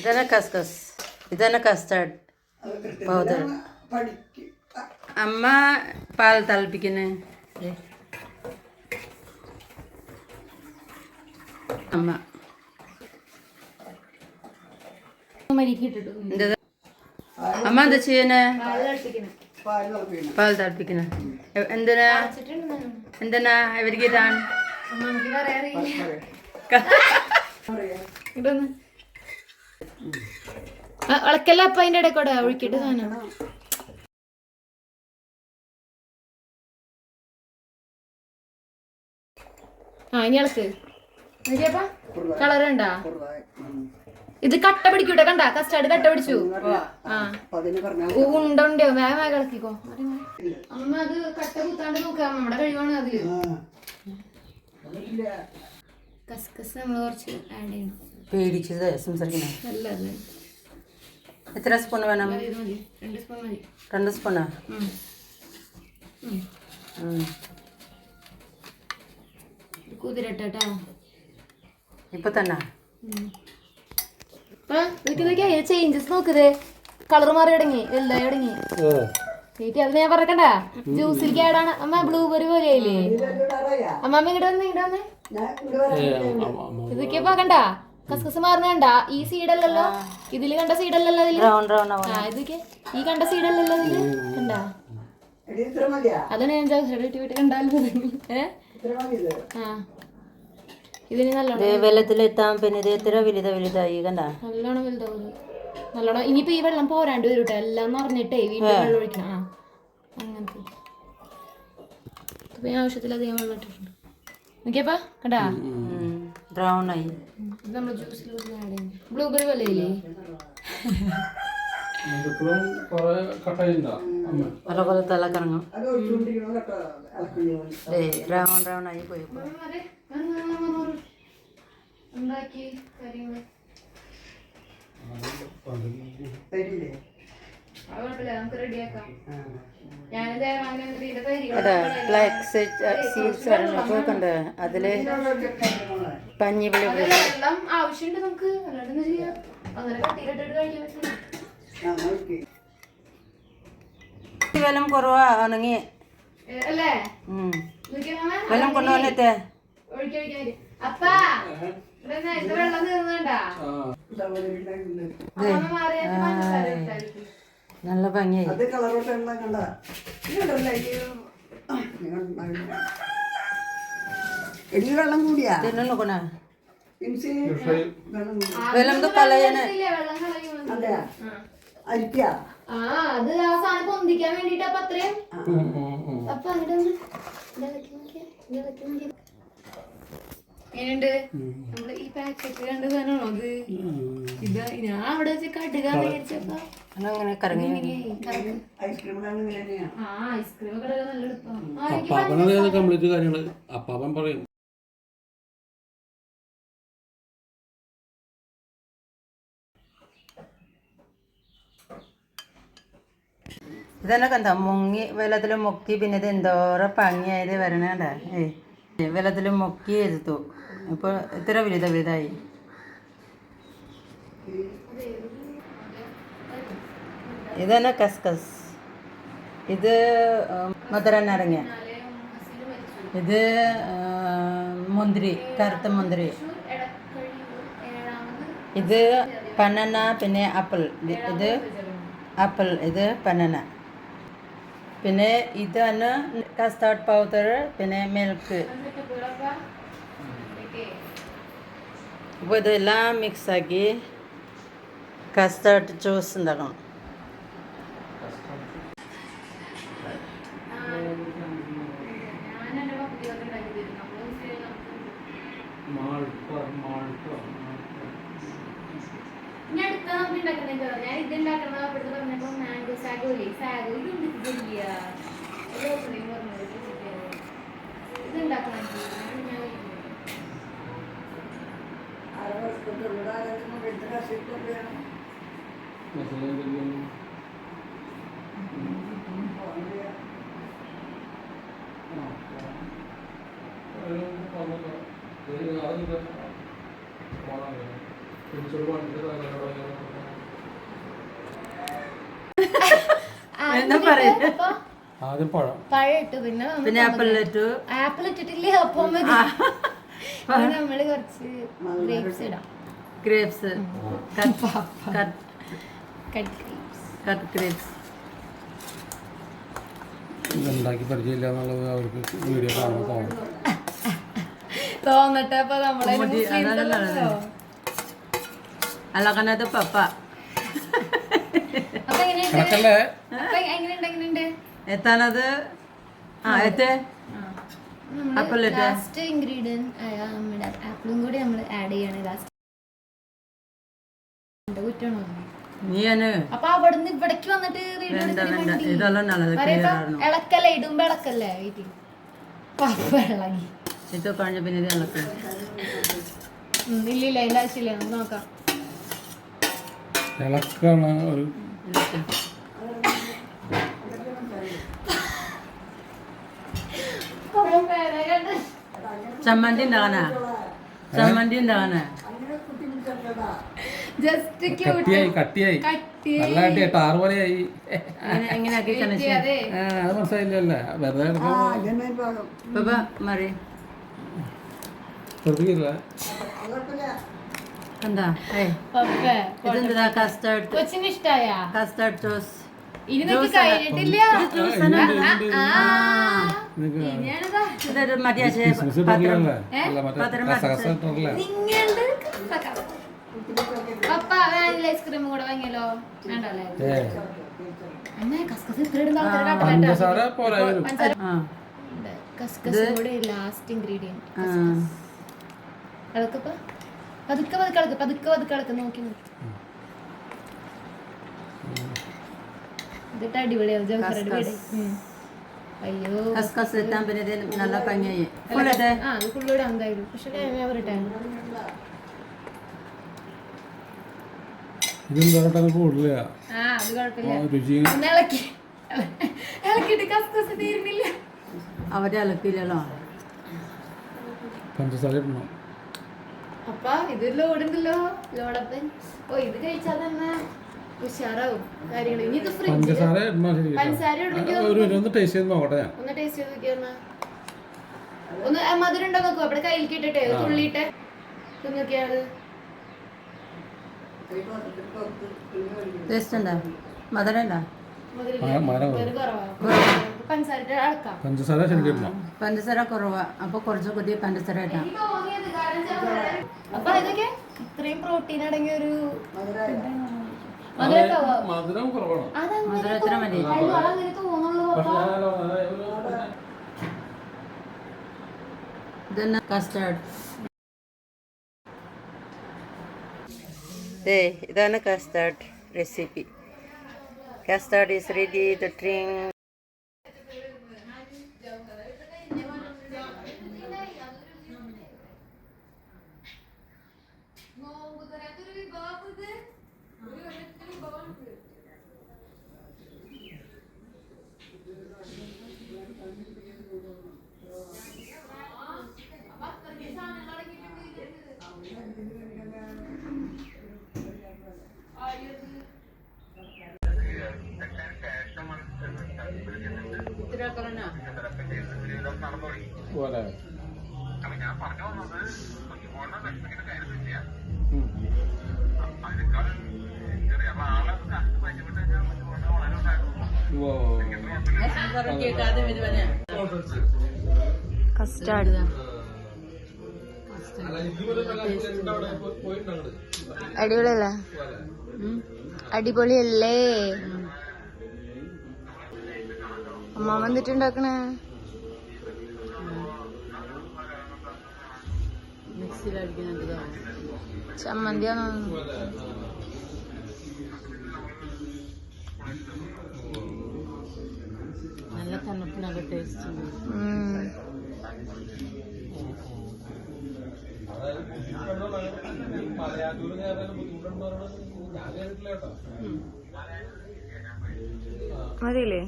ഇതന്നെ കസ്കസ്, ഇതന്നെ കസ്റ്റർഡ് പൗഡർ. അമ്മ പാൽ തിളപ്പിക്കുന്നേ. അമ്മ അമ്മ എന്താ ചെയ്യണേ? പാൽ തിളപ്പിക്കണേ. എന്തിനാ എന്തിനാ ഇവർക്ക് ഇതാണ് ഇളക്കല്ല. അപ്പൊ അതിന്റെ ഇടയ്ക്കൂടെ ഒഴിക്കിട്ട് സാധനം ഇനി ഇളക്ക്. കളറുണ്ടാ? ഇത് കട്ട പിടിക്കൂട്ടെ. കണ്ടാ കസ്റ്റാർഡ് കട്ട പിടിച്ചു. ഉണ്ടോ വേഗം വേഗം ഇളക്കിക്കോ. അമ്മ അത് കട്ട കുത്താണ്ട് നോക്കാം. നമ്മുടെ കഴിവാണ് അതില്. കസ്കസ് നമ്മൾ കുറച്ച് ആഡ് ചെയ്യണം. പേടിച്ചത് സംസാരിക്കണേ. നല്ലത്. എത്ര സ്പൂൺ വേണം? 2 സ്പൂൺ മതി. 2 സ്പൂണാ? കുതിരട്ടോ. ഇപ്പൊ തന്നെ ചേഞ്ചസ് നോക്കതേ. കളർ മാറി തുടങ്ങി, വലുതായി തുടങ്ങി. അത് ഞാൻ പറക്കണ്ട. ജ്യൂസിലേക്ക് ആഡാണ്. അമ്മ ബ്ലൂബെറി പോലെയായില്ലേ? അമ്മമ്മ ഇങ്ങോട്ട് വന്ന് ഇതൊക്കെ കണ്ട കസ്കസ് മാറുന്ന. ഈ സീഡല്ലല്ലോ ഇതില്. കണ്ട സീഡല്ലല്ലോ ഇതില്. ഇതൊക്കെ ഈ കണ്ട സീഡല്ലല്ലോ ഇതില്. കണ്ടാ? അതാണ് ഞാൻ വീട്ടിൽ കണ്ടാലും. ഇതിന് വെള്ളത്തിലെത്താൻ പിന്നെ ഇത് എത്ര വലുതായി കണ്ട. നല്ലോണം വലുതാവും. നല്ലോണം. ഇനിയിപ്പോ ഈ വെള്ളം പോരാണ്ട് വരും കേട്ടോ. എല്ലാം നിറഞ്ഞിട്ടേ വീട്ടിൽ വെള്ളം ഒഴിക്കണം. അങ്ങനത്തെ ഇപ്പൊ ആവശ്യത്തിലധികം വെള്ളം ഇട്ടിട്ടുണ്ട്. നോക്കിയപ്പാ കണ്ടാ ബ്രൗൺ ആയി. ഇത് നമ്മൾ ജ്യൂസിൽ ആഡ് ചെയ്യുന്നു. ബ്ലൂബെറി പോലെയില്ലേ? തല കറങ്ങും. റൗണ്ട് ആയി പോയി. ഉണ്ടാക്കി കാര്യങ്ങള് നമുക്ക് റെഡിയാക്കാം. അതില് പഞ്ഞിപ്പുളി വെള്ളം ആവശ്യമുണ്ട് നമുക്ക്. അല്ലാണ്ട് ചെയ്യാം. അങ്ങനെ കട്ടിയിലിട്ടിട്ട് കഴിക്കാൻ പറ്റില്ല. വെള്ളം കുറവാ ഉണങ്ങി അല്ലേ? വെള്ളം കൊണ്ടുവന്നിട്ടേ അപ്പാ വെള്ളം തീർന്നണ്ടാ. നല്ല ഭംഗിയായി. വെള്ളം കൂടിയാ വെള്ളം കളയണേ. അരിക്കാ അത് ആ സാധനം പൊന്തിക്കാൻ വേണ്ടിട്ട്. അപ്പൊ അത്രയും അപ്പൊ എങ്ങനെയുണ്ട് നമ്മള് ഈ പാക്കറ്റ് കണ്ട സാധനമാണോ അത്? ഇതാ ഞാൻ അവിടെ വെച്ച് കടുകാന്ന് വിചാരിച്ചപ്പോ കറങ്ങി. ഐസ്ക്രീം ഒക്കെ നല്ല എളുപ്പം. കംപ്ലീറ്റ് കാര്യങ്ങള് അപ്പാപ്പൻ പറയും. ഇതന്നെ കണ്ട മുങ്ങി വെള്ളത്തിൽ മുക്കി. പിന്നെ ഇത് എന്തോരം ഭംഗിയായത് വരണേണ്ട. വെള്ളത്തിൽ മുക്കി എടുത്തു. ഇപ്പോൾ ഇത്ര വലുതായി. ഇതന്നെ കസ്കസ്. ഇത് മധുരം നാരങ്ങ. ഇത് മുന്തിരി, കറുത്ത മുന്തിരി. ഇത് ബനാന. പിന്നെ ആപ്പിൾ. ഇത് ആപ്പിൾ. ഇത് ബനാന. പിന്നെ ഇതാണ് കസ്റ്റാർഡ് പൗഡർ. പിന്നെ മിൽക്ക്. അപ്പോൾ ഇതെല്ലാം മിക്സാക്കി കസ്റ്റാർഡ് ജ്യൂസ് ഉണ്ടാക്കണം. ഞാൻ ഇതുണ്ടാക്കുന്ന പറഞ്ഞപ്പോ മാംഗോ സാഗോ സാഗോ ഇതുണ്ടാക്കണം. Ini അപ്പൊ ആദ്യം പഴം, പഴം ഇട്ടു, പിന്നെ ആപ്പിൾ ഇട്ടു. ആപ്പിൾ ഇട്ടിട്ടില്ലേ അപ്പം മതി. പിന്നെ നമ്മള് കുറച്ച് ഗ്രേപ്സ് ഇടാം. Grapes, cut grapes. ഇതുണ്ടാക്കി പരിചയമില്ല എന്നുള്ളത് അവർക്ക് വീഡിയോ കാണുമ്പോൾ തോന്നും. തോന്നട്ടെ. അപ്പൊ നമ്മളെ അലക്കനത് പപ്പ. അപ്പൊ എങ്ങനെയുണ്ട്? കണക്കല്ലേ? അപ്പൊ എങ്ങനെയുണ്ട്? എത്താനത് ലാസ്റ്റ് ഇൻഗ്രീഡിയന്റ് ആയ നമ്മുടെ ആപ്പിളും കൂടി നമ്മൾ ആഡ് ചെയ്യാണ് ലാസ്റ്റ്. കുറ്റണോ? അപ്പൊ അവിടുന്ന് ഇവിടേക്ക് വന്നിട്ട് ഇതെല്ലാം നല്ലത്. ഇളക്കല്ലേ, ഇടുമ്പോ ഇളക്കല്ലേ വീട്ടിൽ ഇളകി ഇത് കഴിഞ്ഞ പിന്നെ ഇത് ഇളക്കാം. ഇല്ലില്ല, അതിന്റെ ആവശ്യമില്ല, നമുക്ക് നോക്കാം. ഇളക്കാണ് ഒരു ചമ്മന്തി ഉണ്ടാകാനാ, ചമ്മന്തി ഉണ്ടാകാനാ. ജസ്റ്റ് കട്ടിയായി നല്ല കട്ടിയായി, ടാറ് പോലെയായി. എങ്ങനെയാക്കി അത് മനസ്സിലായില്ലല്ലേ, വെറുതെ മറി ശ്രദ്ധിക്കില്ല. എന്താ ഇതെന്താ? കസ്റ്റാർഡ്, കൊച്ചിന് ഇഷ്ടായ കസ്റ്റാർഡ് ജ്യൂസ്. ഇതൊക്കെ കഴിഞ്ഞിട്ടില്ല. ഇതൊരു മറ്റേ പപ്പ വാനില ഐസ്ക്രീം കൂടെ വാങ്ങിയല്ലോ, വേണ്ടല്ലേ? കസ്കസ് കൂടെ ലാസ്റ്റ് ഇൻഗ്രീഡിയന്റ്. ഇളക്കപ്പ പതുക്കെ ഇളക്ക്, നോക്കി ഇതിട്ട് അടിപൊളിയാവും. ജൗഹർ അടിപൊളി. അയ്യോ കസ്കസ് ഇട്ടാൻ പിന്നെ നല്ല ഭംഗിയായി. അത് ഫുള്ളൂടെ എന്തായാലും. പക്ഷെ വരട്ടെ, ഇതെന്താ കൂടുതല അത് കുഴപ്പമില്ല. രുചി ഇളക്കിട്ട് കസ്കസ് തീരുന്നില്ല. അവരെ ഇളക്കില്ലല്ലോ. പഞ്ചസാര ഇടണം. അപ്പ ഇത് ലോഡുണ്ടല്ലോ, ലോഡപ്പൻ. ഓ, ഇത് കഴിച്ചാൽ തന്നെ ഉഷാറാവും കാര്യങ്ങൾ. ഇനി ഇത് പഞ്ചസാര ഒന്ന് ടേസ്റ്റ് ചെയ്ത് നോക്കട്ടെ. ഒന്ന് ടേസ്റ്റ് ചെയ്ത് നോക്കിയാ ഒന്ന് മധുരം ഉണ്ടോ നോക്കൂ. അവിടെ കയ്യിലേക്ക് ഇട്ടിട്ടെ തുള്ളിട്ടെ നോക്കിയാത് ടേസ്റ്റ് ഉണ്ടാ? മധുരം ഉണ്ടാ? പഞ്ചസാര ശരിക്കും പഞ്ചസാര കുറവാ, അപ്പൊ കുറച്ച് പുതിയ പഞ്ചസാര ഇട്ടാ. അപ്പൊ ഇതൊക്കെ ഇത്രയും പ്രോട്ടീൻ അടങ്ങിയ ഒരു മധുരം കുറവാണ്. മധുരം എത്ര മതി? അങ്ങനെ തോന്നുള്ളൂ. ഇതന്നെ കസ്റ്റാർഡ്. ഇതാണ് custard recipe. Custard is ready to drink. Custard അടിപൊളിയല്ലേ? അടിപൊളിയല്ലേ? അമ്മ വന്നിട്ടുണ്ടാക്കണേ ചമ്മന്തിയാണോ? നല്ല തണുപ്പിനൊക്കെ ടേസ്റ്റ്. മതിയില്ലേ?